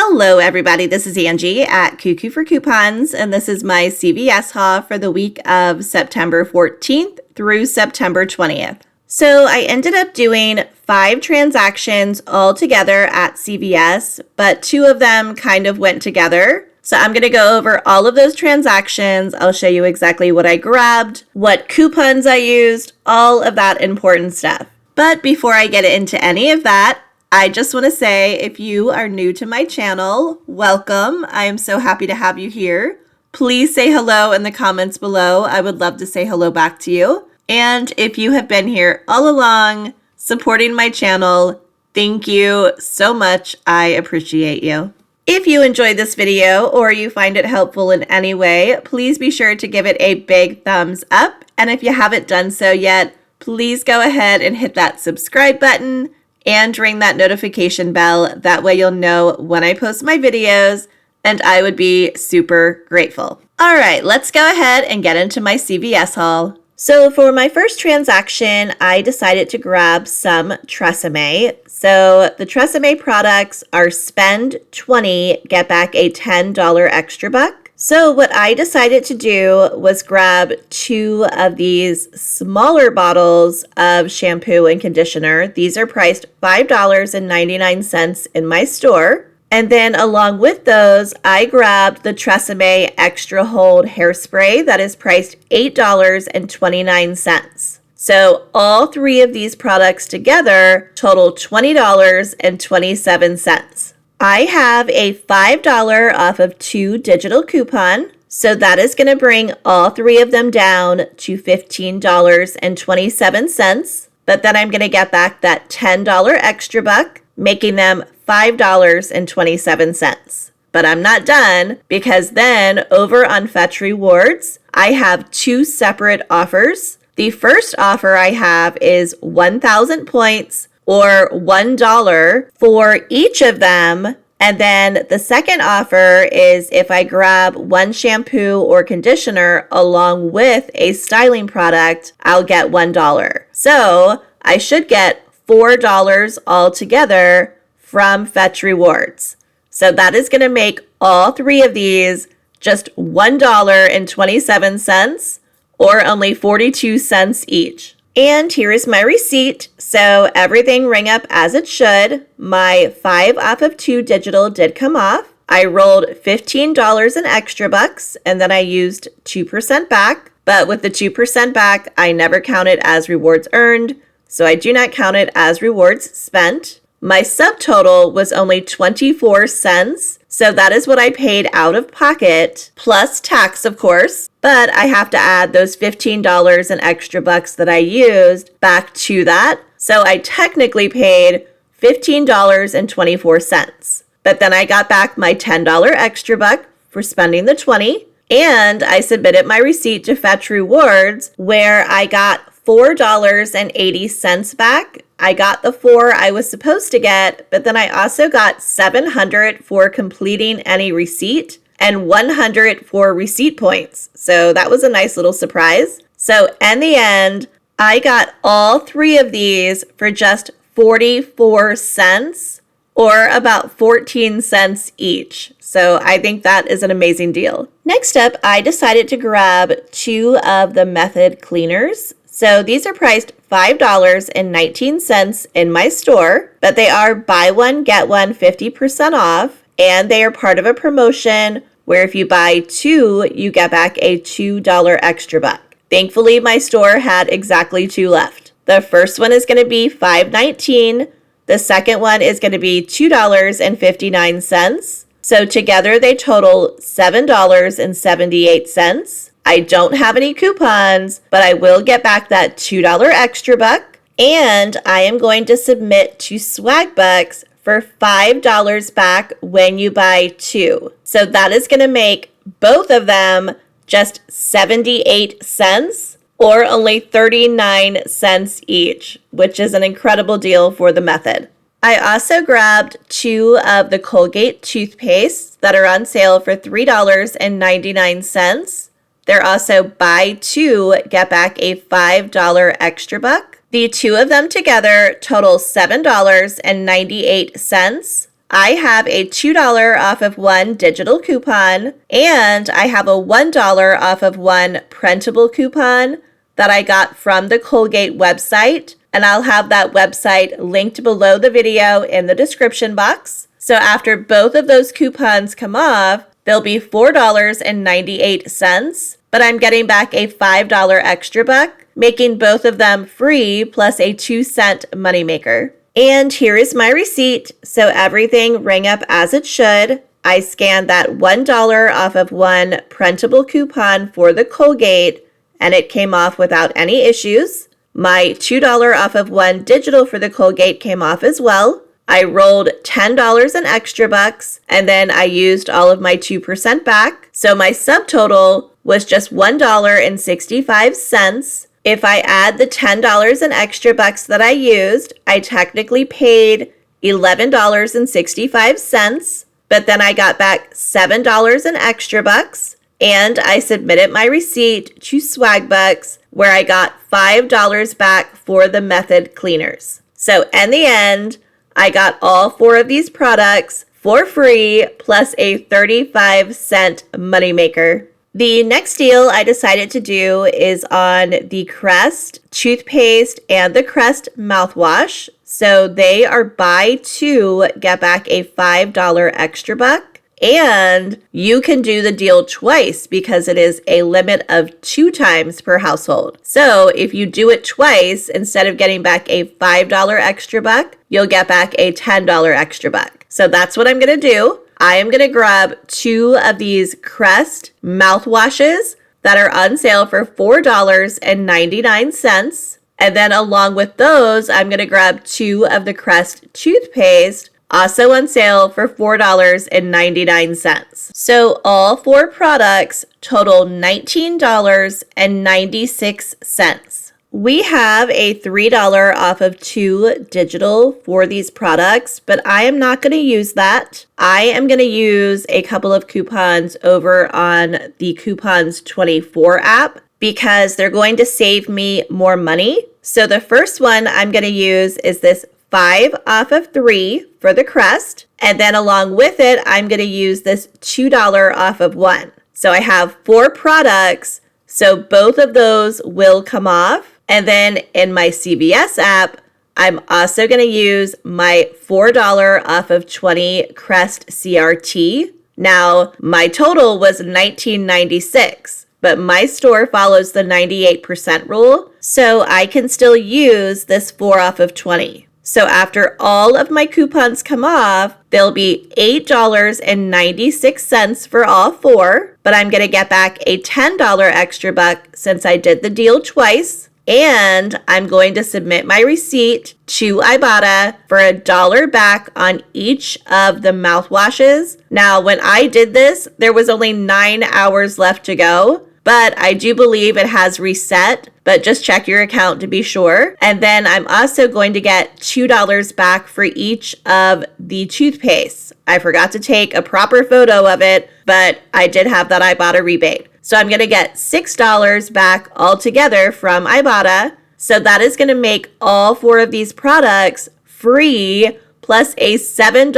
Hello everybody, this is Angie at Cuckoo for Coupons, and this is my CVS haul for the week of September 14th through September 20th. So I ended up doing 5 transactions all together at CVS, but 2 of them kind of went together. So I'm going to go over all of those transactions. I'll show you exactly what I grabbed, what coupons I used, all of that important stuff. But before I get into any of that, I just want to say, if you are new to my channel, welcome. I am so happy to have you here. Please say hello in the comments below. I would love to say hello back to you. And if you have been here all along, supporting my channel, thank you so much. I appreciate you. If you enjoyed this video or you find it helpful in any way, please be sure to give it a big thumbs up. And if you haven't done so yet, please go ahead and hit that subscribe button and ring that notification bell. That way you'll know when I post my videos, and I would be super grateful. All right, let's go ahead and get into my CVS haul. So for my first transaction, I decided to grab some Tresemme. So the Tresemme products are spend $20, get back a $10 extra buck. So what I decided to do was grab 2 of these smaller bottles of shampoo and conditioner. These are priced $5.99 in my store. And then along with those, I grabbed the Tresemme Extra Hold Hairspray that is priced $8.29. So all 3 of these products together total $20.27. I have a $5 off of 2 digital coupon, so that is going to bring all 3 of them down to $15.27, but then I'm going to get back that $10 extra buck, making them $5.27. But I'm not done, because then over on Fetch Rewards, I have 2 separate offers. The first offer I have is 1,000 points or $1 for each of them. And then the second offer is if I grab 1 shampoo or conditioner along with a styling product, I'll get $1. So I should get $4 altogether from Fetch Rewards. So that is going to make all 3 of these just $1.27 or only 42 cents each. And here is my receipt. So everything rang up as it should. My 5 off of 2 digital did come off. I rolled $15 in extra bucks, and then I used 2% back. But with the 2% back, I never count it as rewards earned, so I do not count it as rewards spent. My subtotal was only 24 cents, so that is what I paid out of pocket, plus tax, of course. But I have to add those $15 in extra bucks that I used back to that. So I technically paid $15.24. But then I got back my $10 extra buck for spending the 20, and I submitted my receipt to Fetch Rewards, where I got $4.80 back. I got the 4 I was supposed to get, but then I also got $700 for completing any receipt and $100 for receipt points. So that was a nice little surprise. So in the end, I got all 3 of these for just 44 cents or about 14 cents each. So I think that is an amazing deal. Next up, I decided to grab 2 of the Method cleaners. So these are priced $5.19 in my store, but they are buy one, get one 50% off, and they are part of a promotion where if you buy 2, you get back a $2 extra buck. Thankfully, my store had exactly 2 left. The first one is going to be $5.19. The second one is going to be $2.59. So together they total $7.78. I don't have any coupons, but I will get back that $2 extra buck, and I am going to submit to Swagbucks for $5 back when you buy 2. So that is going to make both of them just 78 cents or only 39 cents each, which is an incredible deal for the Method. I also grabbed 2 of the Colgate toothpastes that are on sale for $3.99. They're also buy 2, get back a $5 extra buck. The 2 of them together total $7.98. I have a $2 off of one digital coupon, and I have a $1 off of one printable coupon that I got from the Colgate website, and I'll have that website linked below the video in the description box. So after both of those coupons come off, they'll be $4.98, but I'm getting back a $5 extra buck, making both of them free plus a 2-cent moneymaker. And here is my receipt, so everything rang up as it should. I scanned that $1 off of one printable coupon for the Colgate, and it came off without any issues. My $2 off of one digital for the Colgate came off as well. I rolled $10 in extra bucks, and then I used all of my 2% back. So my subtotal was just $1.65. If I add the $10 in extra bucks that I used, I technically paid $11.65, but then I got back $7 in extra bucks, and I submitted my receipt to Swagbucks, where I got $5 back for the method cleaners. So in the end, I got all 4 of these products for free plus a 35-cent moneymaker. The next deal I decided to do is on the Crest toothpaste and the Crest mouthwash. So they are buy 2, get back a $5 extra buck. And you can do the deal twice because it is a limit of 2 times per household. So if you do it twice, instead of getting back a $5 extra buck, you'll get back a $10 extra buck. So that's what I'm going to do. I am going to grab 2 of these Crest mouthwashes that are on sale for $4.99. And then along with those, I'm going to grab 2 of the Crest toothpaste, also on sale for $4.99. So all 4 products total $19.96. We have a $3 off of 2 digital for these products, but I am not going to use that. I am going to use a couple of coupons over on the Coupons 24 app because they're going to save me more money. So the first one I'm going to use is this 5 off of 3 for the Crest. And then along with it, I'm going to use this $2 off of 1. So I have 4 products. So both of those will come off. And then in my CVS app, I'm also going to use my $4 off of 20 Crest CRT. Now, my total was $19.96, but my store follows the 98% rule, so I can still use this 4 off of 20. So after all of my coupons come off, there'll be $8.96 for all 4, but I'm going to get back a $10 extra buck since I did the deal twice. And I'm going to submit my receipt to Ibotta for $1 back on each of the mouthwashes. Now, when I did this, there was only 9 hours left to go, but I do believe it has reset, but just check your account to be sure. And then I'm also going to get $2 back for each of the toothpaste. I forgot to take a proper photo of it, but I did have that Ibotta rebate. So I'm going to get $6 back altogether from Ibotta. So that is going to make all 4 of these products free plus a $7.04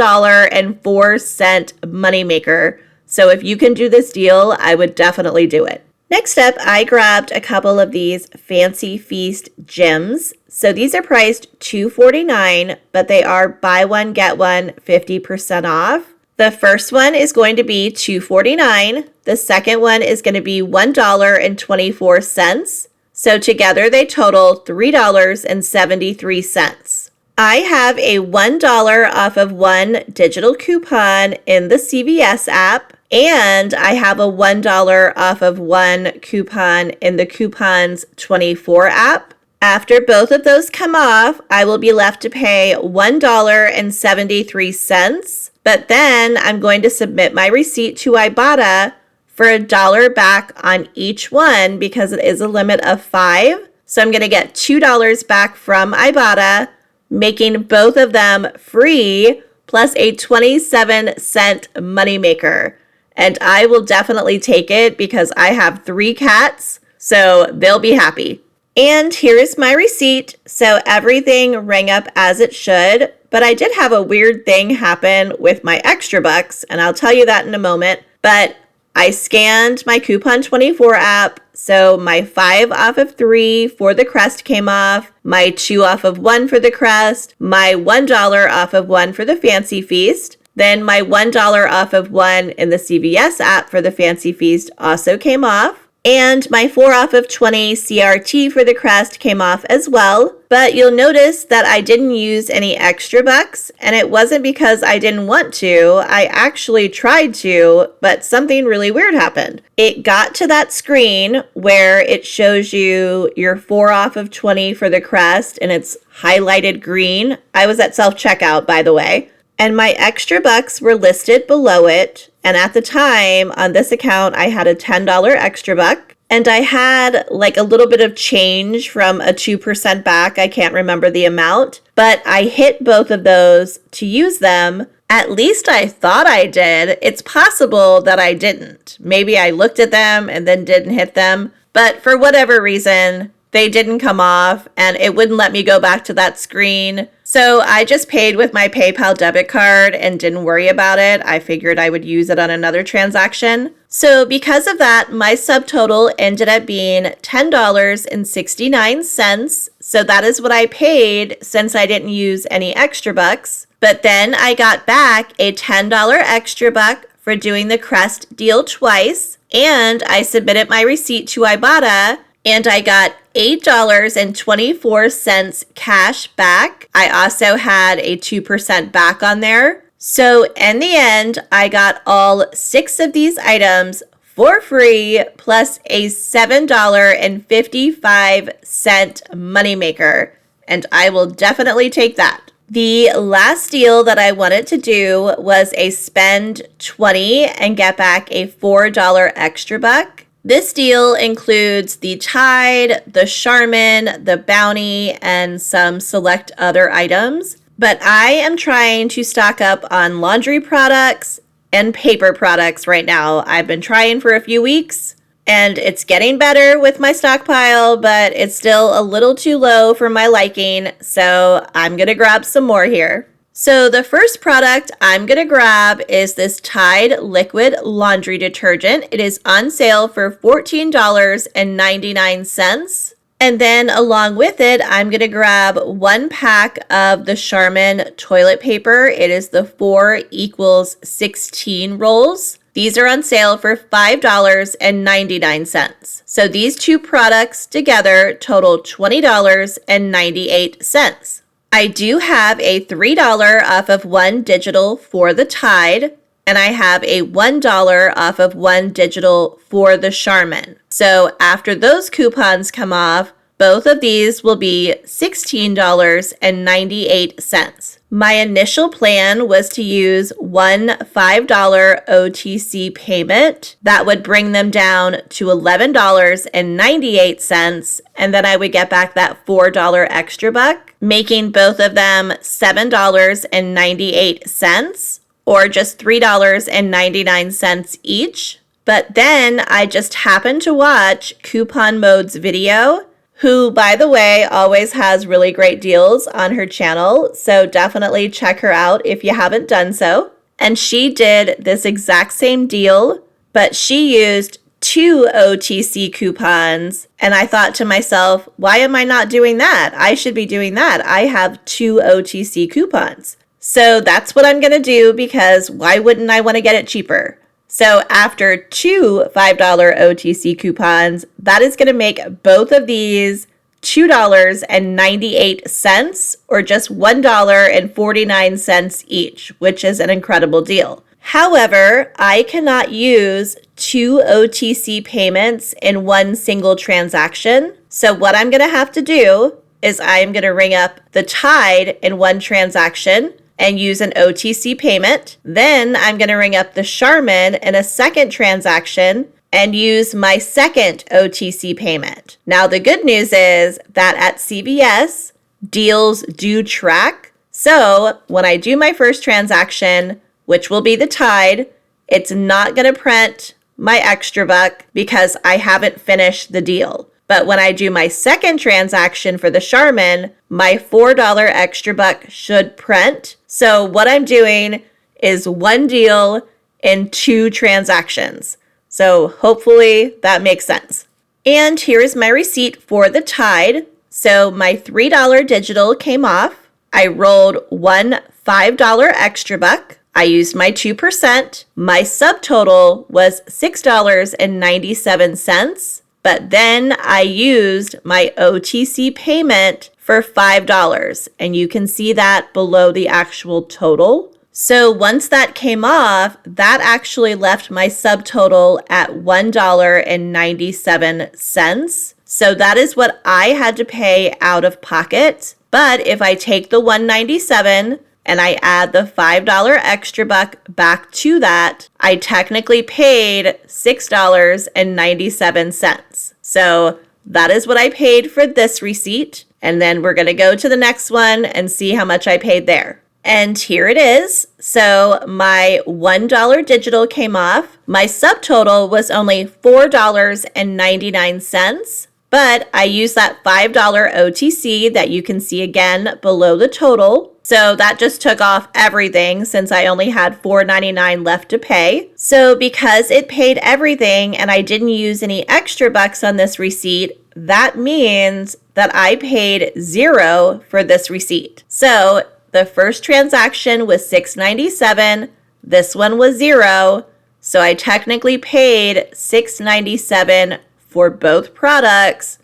moneymaker. So if you can do this deal, I would definitely do it. Next up, I grabbed a couple of these Fancy Feast gems. So these are priced $2.49, but they are buy one, get one, 50% off. The first one is going to be $2.49. The second one is going to be $1.24. So together they total $3.73. I have a $1 off of 1 digital coupon in the CVS app, and I have a $1 off of 1 coupon in the Coupons 24 app. After both of those come off, I will be left to pay $1.73. But then I'm going to submit my receipt to Ibotta for $1 back on each one because it is a limit of 5. So I'm going to get $2 back from Ibotta, making both of them free plus a 27-cent moneymaker. And I will definitely take it because I have 3 cats, so they'll be happy. And here is my receipt. So everything rang up as it should, but I did have a weird thing happen with my extra bucks, and I'll tell you that in a moment. But I scanned my Coupon 24 app, so my 5 off of 3 for the crest came off, my 2 off of 1 for the crest, my $1 off of 1 for the Fancy Feast, then my $1 off of 1 in the CVS app for the Fancy Feast also came off. And my 4 off of 20 CRT for the crest came off as well. But you'll notice that I didn't use any extra bucks, and it wasn't because I didn't want to. I actually tried to, but something really weird happened. It got to that screen where it shows you your 4 off of 20 for the crest, and it's highlighted green. I was at self-checkout, by the way. And my extra bucks were listed below it. And at the time, on this account, I had a $10 extra buck. And I had like a little bit of change from a 2% back. I can't remember the amount. But I hit both of those to use them. At least I thought I did. It's possible that I didn't. Maybe I looked at them and then didn't hit them. But for whatever reason, they didn't come off and it wouldn't let me go back to that screen. So I just paid with my PayPal debit card and didn't worry about it. I figured I would use it on another transaction. So because of that, my subtotal ended up being $10.69. So that is what I paid since I didn't use any extra bucks. But then I got back a $10 extra buck for doing the crest deal twice. And I submitted my receipt to Ibotta and I got $8.24 cash back. I also had a 2% back on there. So in the end, I got all 6 of these items for free, plus a $7.55 moneymaker. And I will definitely take that. The last deal that I wanted to do was a spend $20 and get back a $4 extra buck. This deal includes the Tide, the Charmin, the Bounty, and some select other items. But I am trying to stock up on laundry products and paper products right now. I've been trying for a few weeks, and it's getting better with my stockpile, but it's still a little too low for my liking, so I'm going to grab some more here. So the first product I'm going to grab is this Tide liquid laundry detergent. It is on sale for $14.99. And then along with it, I'm going to grab 1 pack of the Charmin toilet paper. It is the 4 equals 16 rolls. These are on sale for $5.99. So these 2 products together total $20.98. I do have a $3 off of 1 digital for the Tide, and I have a $1 off of 1 digital for the Charmin. So after those coupons come off, both of these will be $16.98. My initial plan was to use one $5 OTC payment. That would bring them down to $11.98, and then I would get back that $4 extra buck, making both of them $7.98, or just $3.99 each. But then I just happened to watch Coupon Mode's video, who, by the way, always has really great deals on her channel, so definitely check her out if you haven't done so. And she did this exact same deal, but she used 2 OTC coupons, and I thought to myself, why am I not doing that? I should be doing that. I have 2 OTC coupons. So that's what I'm going to do, because why wouldn't I want to get it cheaper? So after 2 $5 OTC coupons, that is going to make both of these $2.98, or just $1.49 each, which is an incredible deal. However, I cannot use 2 OTC payments in one single transaction. So what I'm going to have to do is I'm going to ring up the Tide in one transaction and use an OTC payment. Then I'm going to ring up the Charmin in a second transaction and use my second OTC payment. Now, the good news is that at CVS, deals do track. So when I do my first transaction, which will be the Tide, it's not going to print my extra buck because I haven't finished the deal. But when I do my second transaction for the Charmin, my $4 extra buck should print. So what I'm doing is one deal in 2 transactions. So hopefully that makes sense. And here is my receipt for the Tide. So my $3 digital came off. I rolled one $5 extra buck. I used my 2%. My subtotal was $6.97. But then I used my OTC payment for $5. And you can see that below the actual total. So once that came off, that actually left my subtotal at $1.97. So that is what I had to pay out of pocket. But if I take the $1.97 and I add the $5 extra buck back to that, I technically paid $6.97. So that is what I paid for this receipt. And then we're going to go to the next one and see how much I paid there. And here it is. So my $1 digital came off. My subtotal was only $4.99, but I used that $5 OTC that you can see again below the total. So that just took off everything since I only had $4.99 left to pay. So because it paid everything and I didn't use any extra bucks on this receipt, that means that I paid $0 for this receipt. So the first transaction was $6.97. This one was $0. So I technically paid $6.97 for both products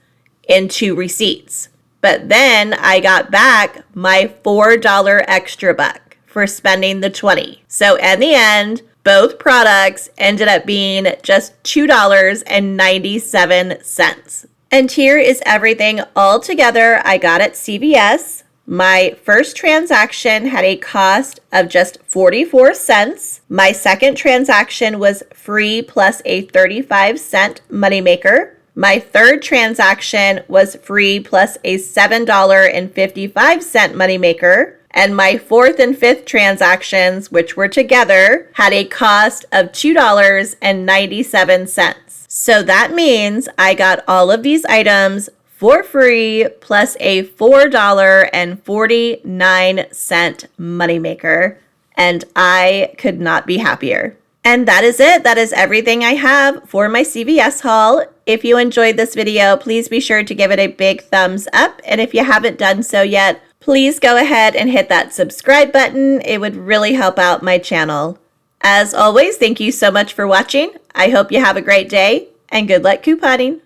in 2 receipts. But then I got back my $4 extra buck for spending the $20. So in the end, both products ended up being just $2.97. And here is everything all together I got at CVS. My first transaction had a cost of just 44 cents. My second transaction was free plus a 35-cent moneymaker. My third transaction was free plus a $7.55 moneymaker. And my fourth and fifth transactions, which were together, had a cost of $2.97. So that means I got all of these items for free plus a $4.49 moneymaker, and I could not be happier. And that is it. That is everything I have for my CVS haul. If you enjoyed this video, please be sure to give it a big thumbs up. And if you haven't done so yet, please go ahead and hit that subscribe button. It would really help out my channel. As always, thank you so much for watching. I hope you have a great day and good luck couponing.